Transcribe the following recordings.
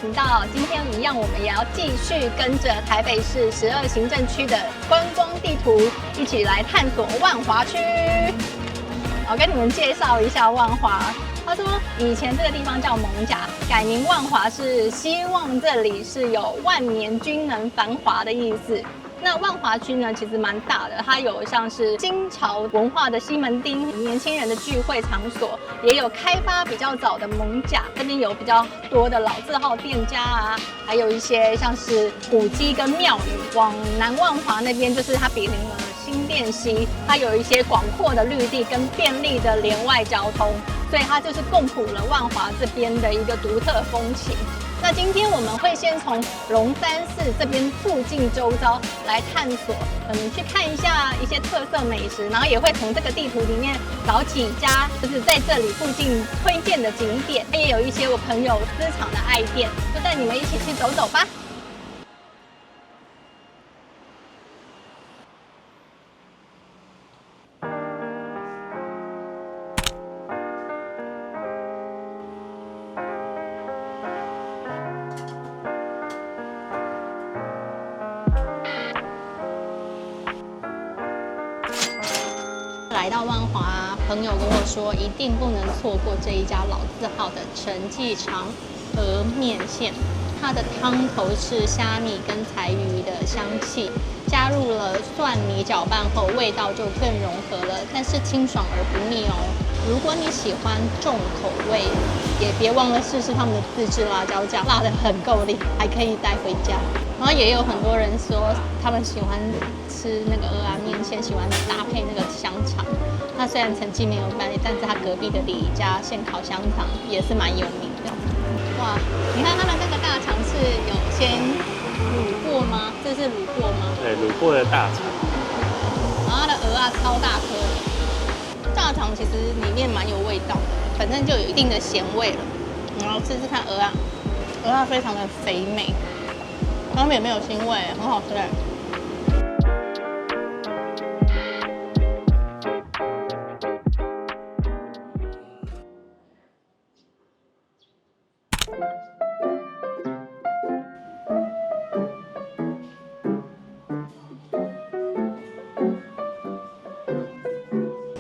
频道。今天一样，我们也要继续跟着台北市12行政区的观光地图，一起来探索万华区。我跟你们介绍一下万华。他说，以前这个地方叫艋舺，改名万华是希望这里是有万年均能繁华的意思。那万华区呢，其实蛮大的，它有像是新潮文化的西门町，年轻人的聚会场所，也有开发比较早的艋舺，这边有比较多的老字号店家啊，还有一些像是古迹跟庙宇。往南万华那边就是它毗邻了新店溪，它有一些广阔的绿地跟便利的连外交通，所以它就是共谱了万华这边的一个独特风情。那今天我们会先从龙山寺这边附近周遭来探索，去看一下一些特色美食，然后也会从这个地图里面找几家就是在这里附近推荐的景点，也有一些我朋友私藏的爱店，就带你们一起去走走吧。来到万华，朋友跟我说一定不能错过这一家老字号的陈记长鹅面线。它的汤头是虾米跟柴鱼的香气，加入了蒜泥搅拌后，味道就更融合了，但是清爽而不腻哦。如果你喜欢重口味，也别忘了试试他们的自制辣椒酱，辣得很够力，还可以带回家。然后也有很多人说他们喜欢吃那个鹅啊面线，喜欢搭配那个香肠。那虽然陈记没有办，但是他隔壁的李一家现烤香肠也是蛮有名的。哇，你看它的这个大肠是有先卤过吗？这是卤过吗？对，卤过的大肠。然后它的鹅啊超大颗的，大肠其实里面蛮有味道的，反正就有一定的咸味了。然后试试看鹅啊，鹅啊非常的肥美，然后也没有腥味，很好吃。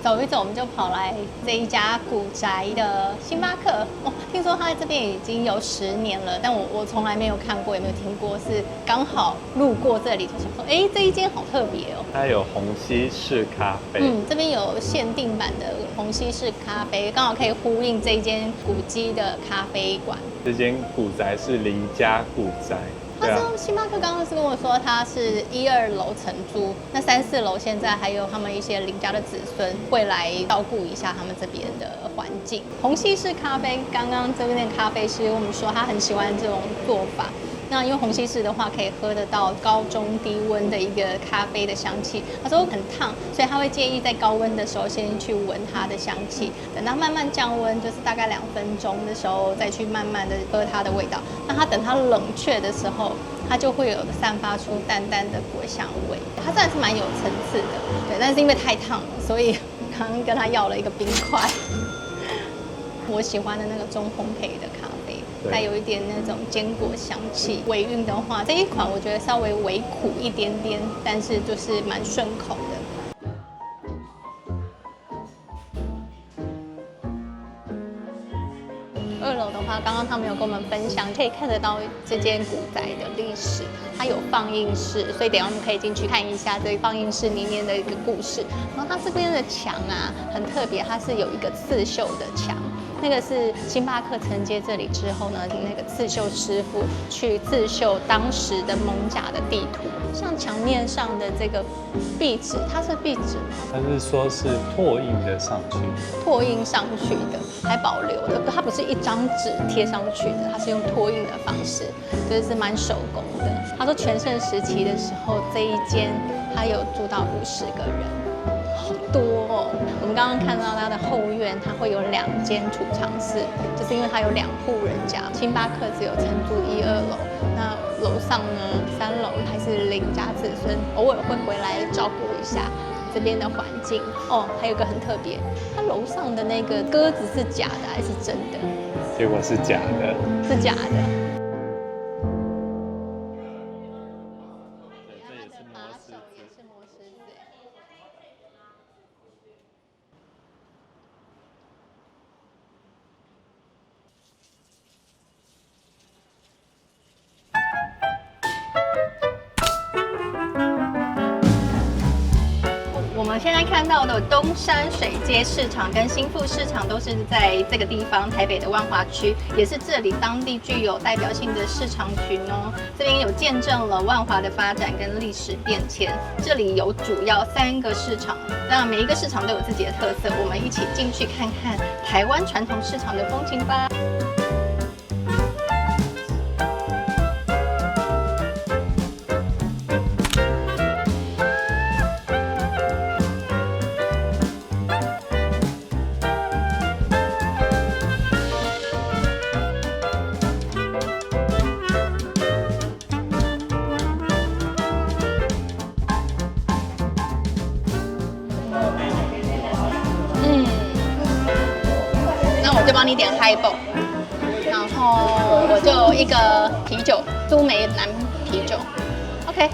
走一走，我们就跑来这一家古宅的星巴克。哦，听说它在这边已经有10年了，但我从来没有看过，也没有听过，是刚好路过这里就想说，哎，这一间好特别哦。它有虹吸式咖啡，这边有限定版的虹吸式咖啡，刚好可以呼应这一间古迹的咖啡馆。这间古宅是离家古宅。他说星巴克刚刚是跟我说他是1、2楼承租，那3、4楼现在还有他们一些邻家的子孙会来照顾一下他们这边的环境。虹吸式咖啡，刚刚这边的咖啡师跟我们说他很喜欢这种做法。那因为虹吸式的话，可以喝得到高中低温的一个咖啡的香气。他说很烫，所以他会建议在高温的时候先去闻它的香气，等到慢慢降温，就是大概2分钟的时候再去慢慢的喝它的味道。那它等它冷却的时候，它就会有散发出淡淡的果香味。它真的是蛮有层次的，对。但是因为太烫了，所以刚刚跟他要了一个冰块。我喜欢的那个中烘焙的咖啡。带有一点那种坚果香气。尾韵的话，这一款我觉得稍微微苦一点点，但是就是蛮顺口的。2楼的话，刚刚他们有跟我们分享，可以看得到这间古宅的历史，它有放映室，所以等一下我们可以进去看一下这放映室里面的一个故事。然后它这边的墙啊很特别，它是有一个刺绣的墙。那个是星巴克承接这里之后呢，那个刺绣师傅去刺绣当时的艋舺的地图，像墙面上的这个壁纸，它是壁纸吗？它是说是拓印的上去，拓印上去的，还保留的，它不是一张纸贴上去的，它是用拓印的方式，就是蛮手工的。他说全盛时期的时候，这一间他有住到50个人。好多哦！我们刚刚看到它的后院，它会有2间储藏室，就是因为它有2户人家。星巴克只有承租1、2楼，那楼上呢3楼还是邻家子孙，偶尔会回来照顾一下这边的环境哦。还有一个很特别，它楼上的那个鸽子是假的还是真的？结果是假的，是假的。到的东山水街市场跟新富市场都是在这个地方，台北的万华区，也是这里当地具有代表性的市场群哦。这边有见证了万华的发展跟历史变迁。这里有主要3个市场，那每一个市场都有自己的特色，我们一起进去看看台湾传统市场的风情吧。我就帮你点 highball， 然后我就一个啤酒，苏梅蓝啤酒 ，OK。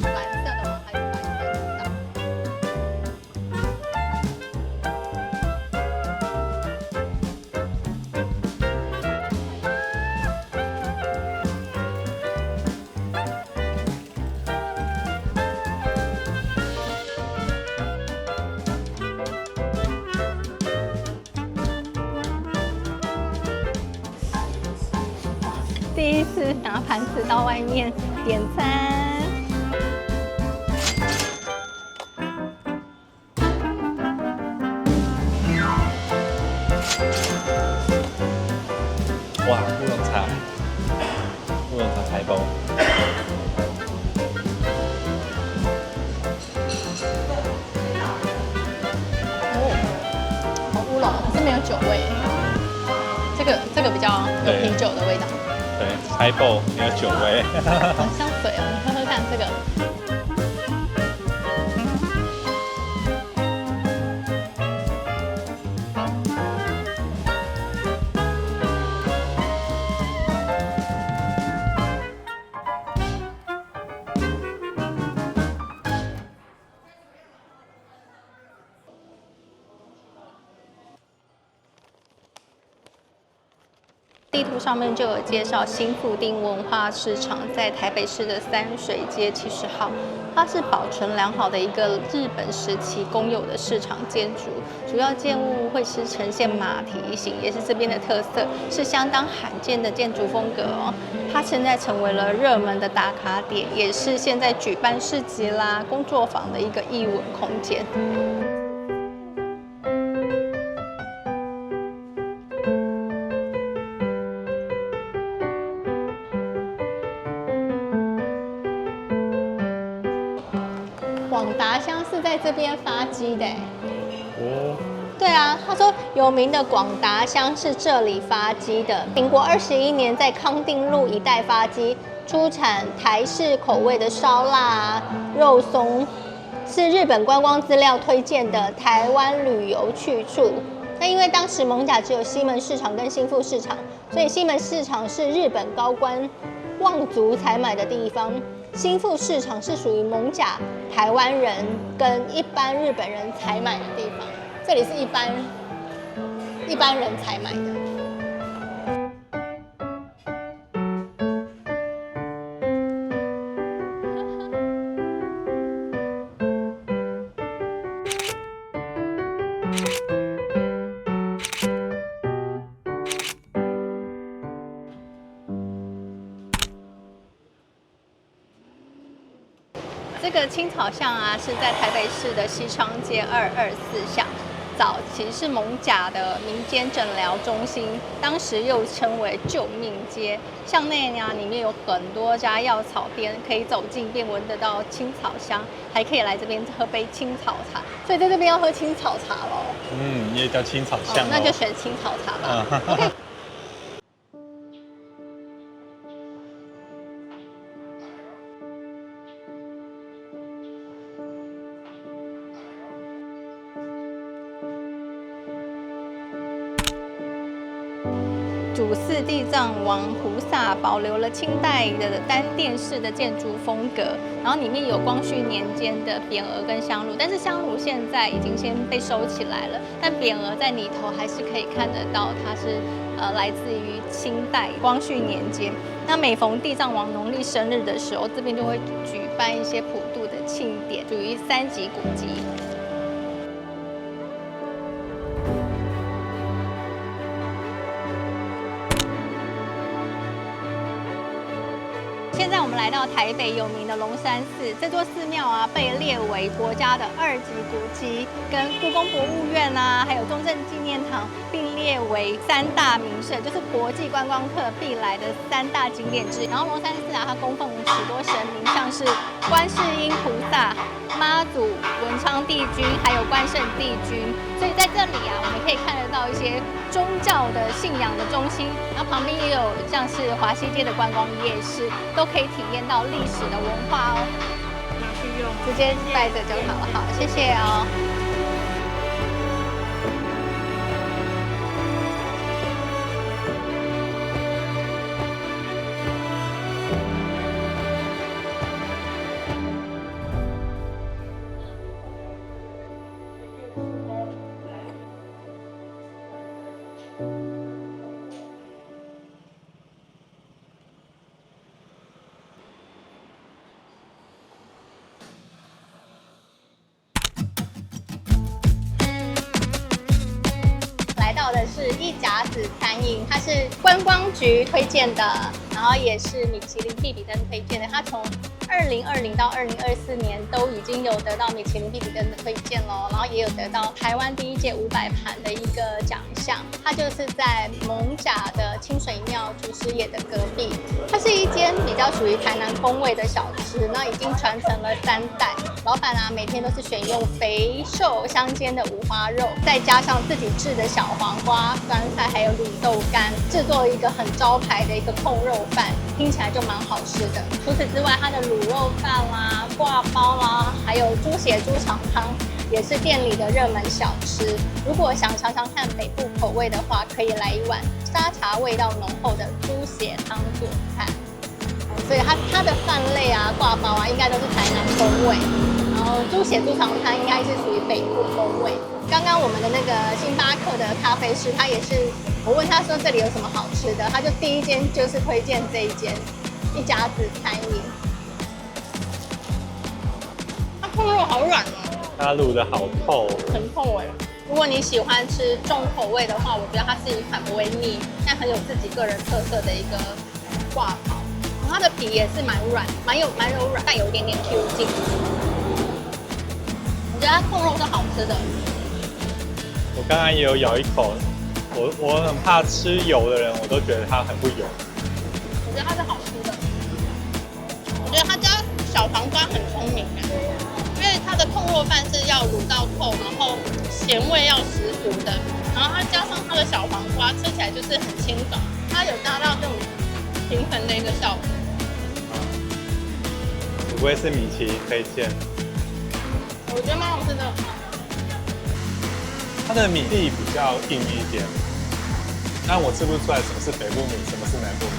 蓝色的吗？还是白色的？第一次拿盘子到外面点餐，哇，乌龙茶台包，好乌龙，可是没有酒味。这个比较有啤酒的味道。对，台包没有酒味，好像水哦，你喝喝看这个。地图上面就有介绍新富町文化市场在台北市的三水街70号，它是保存良好的一个日本时期公有的市场建筑，主要建物会是呈现马蹄形，也是这边的特色，是相当罕见的建筑风格哦。它现在成为了热门的打卡点，也是现在举办市集啦、工作坊的一个艺文空间。广达香是在这边发迹的哦，对啊，他说有名的广达香是这里发迹的。民国21年在康定路一带发迹，出产台式口味的烧腊、肉松，是日本观光资料推荐的台湾旅游去处。那因为当时艋舺只有西门市场跟新富市场，所以西门市场是日本高官望族采买的地方。新富市场是属于艋舺台湾人跟一般日本人采买的地方，这里是一般人采买的。这个青草巷啊，是在台北市的西昌街224巷，早期是艋舺的民间诊疗中心，当时又称为救命街。巷内呢，里面有很多家药草店，可以走近便闻得到青草香，还可以来这边喝杯青草茶。所以在这边要喝青草茶咯。嗯，也叫青草巷哦。那就选青草茶吧。OK。主祀地藏王菩萨保留了清代的单殿式的建筑风格，然后里面有光绪年间的匾额跟香炉，但是香炉现在已经先被收起来了，但匾额在里头还是可以看得到，它是来自于清代光绪年间。那每逢地藏王农历生日的时候，这边就会举办一些普渡的庆典，属于3级古迹。现在我们来到台北有名的龙山寺，这座寺庙啊被列为国家的2级古迹，跟故宫博物院啊，还有中正纪念堂并列为3大名胜，就是国际观光客必来的3大景点之一。然后龙山寺啊，它供奉许多神明，像是观世音菩萨、妈祖、文昌帝君，还有关圣帝君。所以在这里啊，我们可以看得到一些宗教的信仰的中心，然后旁边也有像是华西街的观光夜市，都可以体验到历史的文化哦。拿去用，直接带着就好了。好，谢谢哦。到的是一甲子餐饮，它是观光局推荐的，然后也是米其林必比登推荐的。它从2020到2024年都已经有得到米其林必比登的推荐咯，然后也有得到台湾第1届500盘的一个奖项。它就是在艋舺的清水庙祖师爷的隔壁，它是一间比较属于台南风味的小吃，那已经传承了3代。老板啊，每天都是选用肥瘦相间的五花肉，再加上自己制的小黄瓜、酸菜还有卤豆干，制作一个很招牌的一个控肉饭，听起来就蛮好吃的。除此之外，它的卤肉饭啦、挂包啦，还有猪血猪肠汤，也是店里的热门小吃。如果想尝尝看北部口味的话，可以来一碗沙茶味道浓厚的猪血汤做菜。所以它的饭类啊、挂包啊，应该都是台南风味。然后猪血猪肠汤应该是属于北部风味。刚刚我们的那个星巴克的咖啡师，他也是，我问他说这里有什么好吃的，他就第一间就是推荐这一间一甲子餐饮。它控肉好软哦，它卤的好透，很透哎。如果你喜欢吃重口味的话，我觉得它是一款不会腻，但很有自己个人特色的一个挂包。它的皮也是蛮软，蛮柔软，但有一点点 Q 劲。我觉得它控肉是好吃的。我刚刚也有咬一口，我很怕吃油的人，我都觉得它很不油。我觉得它是好吃的。我觉得它家小黄瓜很聪明哎，因为它的控肉饭是要卤到透，然后咸味要十足的，然后它加上它的小黄瓜，吃起来就是很清爽，它有达到这种平衡的一个效果。不会是米其林推荐？我觉得蛮好吃的。它的米粒比较硬一点，但我吃不出来什么是北部米，什么是南部米。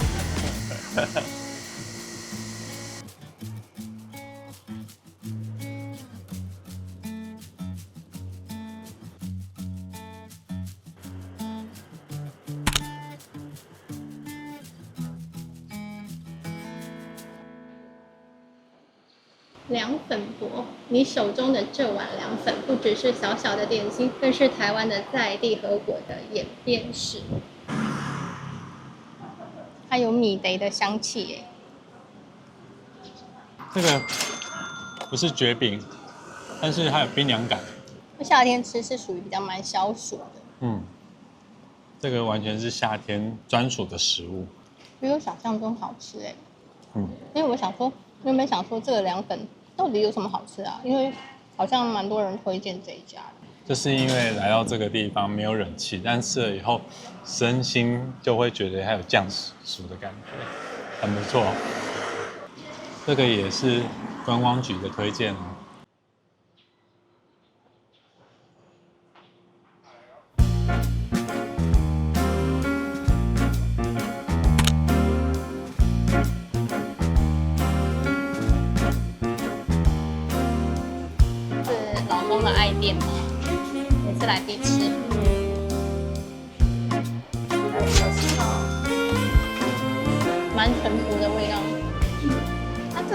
凉粉博，你手中的这碗凉粉不只是小小的点心，更是台湾的在地和果的演变史。它有米得的香气耶。这个不是蕨饼，但是它有冰凉感。夏天吃是属于比较蛮消暑的。嗯，这个完全是夏天专属的食物，比我想象中好吃哎。嗯，因为我想说，原本想说这个凉粉到底有什么好吃啊？因为好像蛮多人推荐这一家的。就是因为来到这个地方没有冷气，但吃了以后身心就会觉得它有降暑的感觉，很不错。这个也是观光局的推荐哦。是老公的爱店吗？每次来必吃。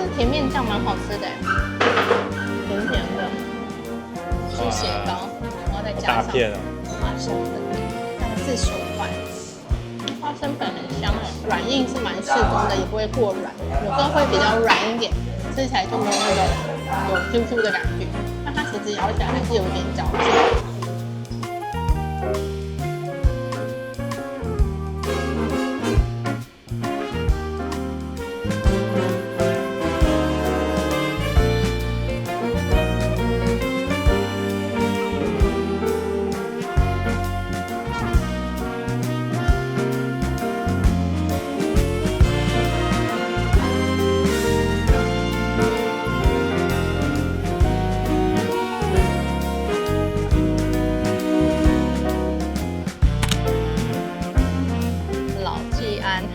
这甜面酱蛮好吃的，甜甜的，猪血糕，然后再加上花生粉，这样45块。花生粉很香哎，软硬是蛮适中的，也不会过软，有时候会比较软一点，吃起来就没有那种有 Q Q 的感觉。但它其实咬起来还是有点嚼劲。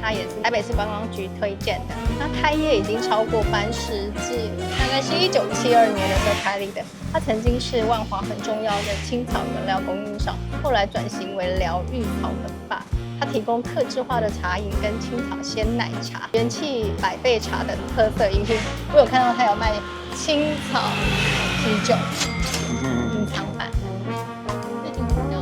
它也是台北市观光局推荐的，那开业已经超过半世纪了，大概是1972年的时候开立的。它曾经是万华很重要的青草原料供应商，后来转型为疗愈草本吧。它提供客制化的茶饮跟青草鲜奶茶、元气百倍茶等特色饮品。我有看到它有卖青草啤酒，隐藏版。最近比较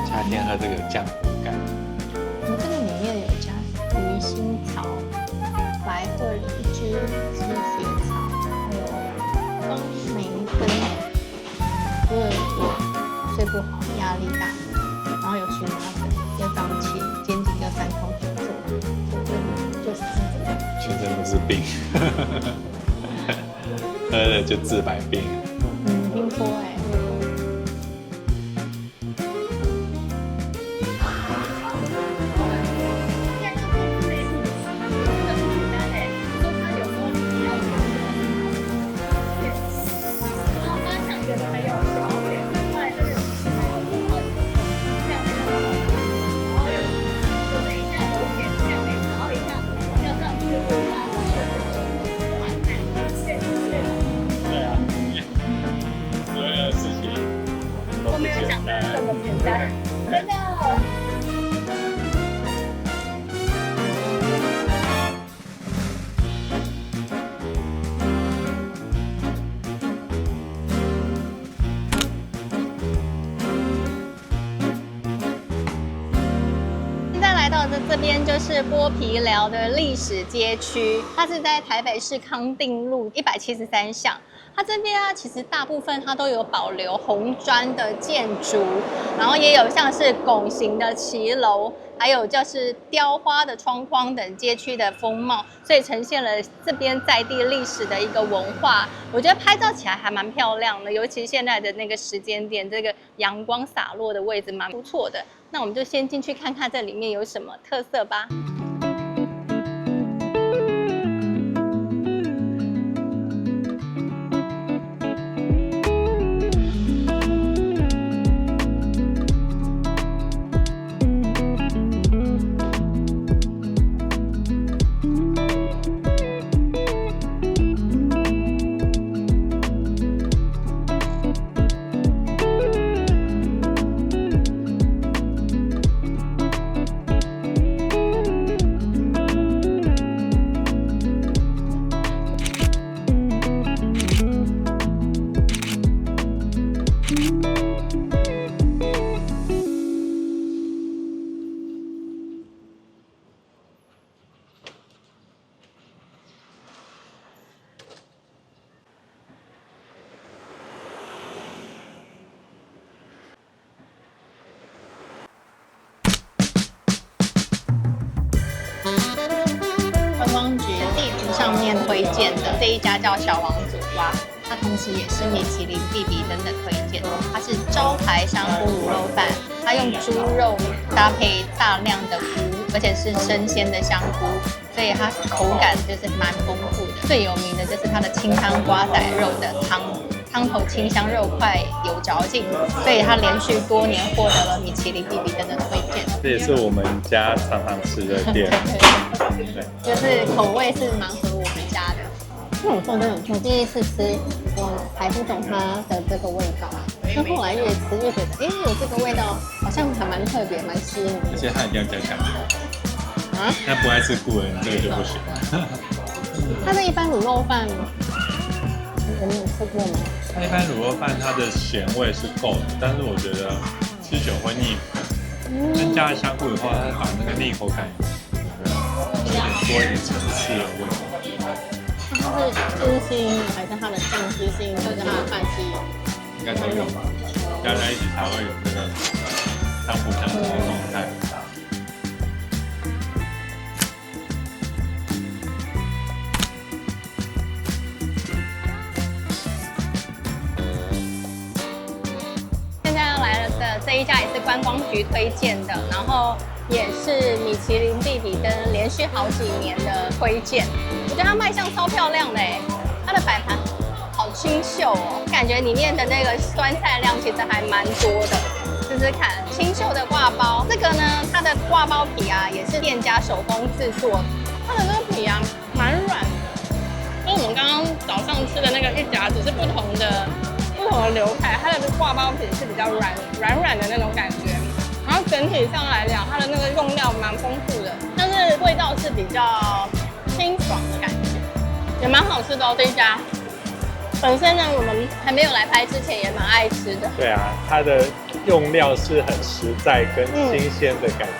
夏天喝这个降火感。我们这个里面有加鱼腥草、白鹤梨汁、积雪草，还有方梅根。如果我睡不好、压力大，然后有荨麻疹、又胀气、肩颈又3头久坐，就是全身都是病，喝了就治百病。听说这么简单，真的。现在来到这边就是剥皮寮的历史街区，它是在台北市康定路173巷。它这边啊，其实大部分它都有保留红砖的建筑，然后也有像是拱形的骑楼，还有就是雕花的窗框等街区的风貌，所以呈现了这边在地历史的一个文化。我觉得拍照起来还蛮漂亮的，尤其现在的那个时间点，这个阳光洒落的位置蛮不错的。那我们就先进去看看这里面有什么特色吧。观光局地图上面推荐的这一家叫小王子蛙，它同时也是米其林必比登的推荐。它是招牌香菇卤肉饭，它用猪肉搭配大量的菇，而且是生鲜的香菇，所以它口感就是蛮丰富的。最有名的就是它的清汤瓜仔肉的汤，汤头清香，肉块有嚼劲，所以它连续多年获得了米其林必比登的推荐。这也是我们家常常吃的店。对，就是口味是蛮合我们家的。那我说真的，我第一次吃，我还不懂它的这个味道，但后来越吃越觉得，有这个味道，好像还蛮特别，蛮吸引人。而且它一定要加酱油。啊？那不爱吃菇的人，这个就不行。它的一般卤肉饭，你有吃过吗？它一般卤肉饭它的咸味是够的，但是我觉得吃久会腻。但加了香菇以后，它把那个腻口感有点多一点层次的味道。它是猪心还是它的酱汁心，或者它的饭系？应该都有吧，加在一起才会有这个相辅相成的状态。现在要来的这一家也是观光局推荐的，然后也是米其林必比登连续好几年的推荐。我觉得它卖相超漂亮的哎，它的摆盘好清秀哦，感觉里面的那个酸菜量其实还蛮多的。试试看，清秀的挂包，这个呢，它的挂包皮啊也是店家手工制作的，它的那个皮啊蛮软的，跟我们刚刚早上吃的那个一夹只是不同的流派，它的挂包皮是比较软的那种感觉。然后整体上来讲，它的那个用料蛮丰富的，但是味道是比较清爽的感觉，也蛮好吃的哦。这一家本身呢，我们还没有来拍之前也蛮爱吃的。对啊，它的用料是很实在跟新鲜的感觉。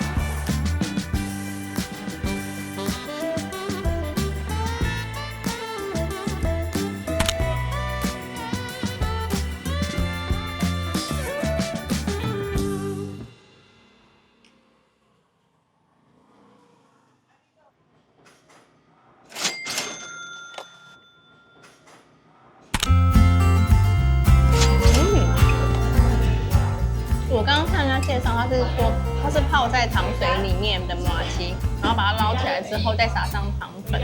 我刚刚看他介绍，他是说它是泡在糖水里面的麻糬，然后把它捞起来之后再撒上糖粉。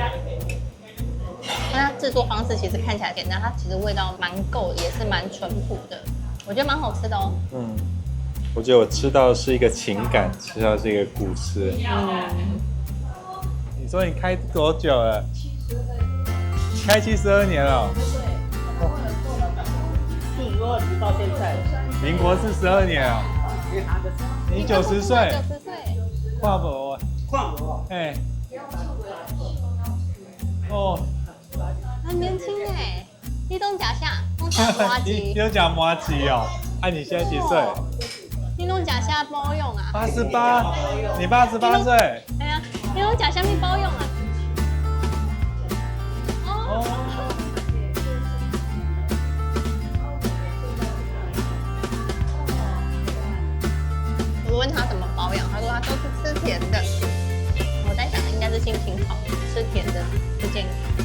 那它制作方式其实看起来简单，它其实味道蛮够，也是蛮淳朴的，我觉得蛮好吃的哦。我觉得我吃到的是一个情感，吃到是一个故事。你说你开多久了？开72年了。42直到现在，民国42年啊。你90岁90岁，跨博，跨国，哎，哦，很年轻哎，你懂假下，弄假麻你糬，有讲麻糬哦？你现在几岁你弄假下包用啊？88，你88岁？哎呀，你弄假下面包用啊？哦。我问他怎么保养，他说他都是吃甜的。我在想，应该是心情好，吃甜的不健康。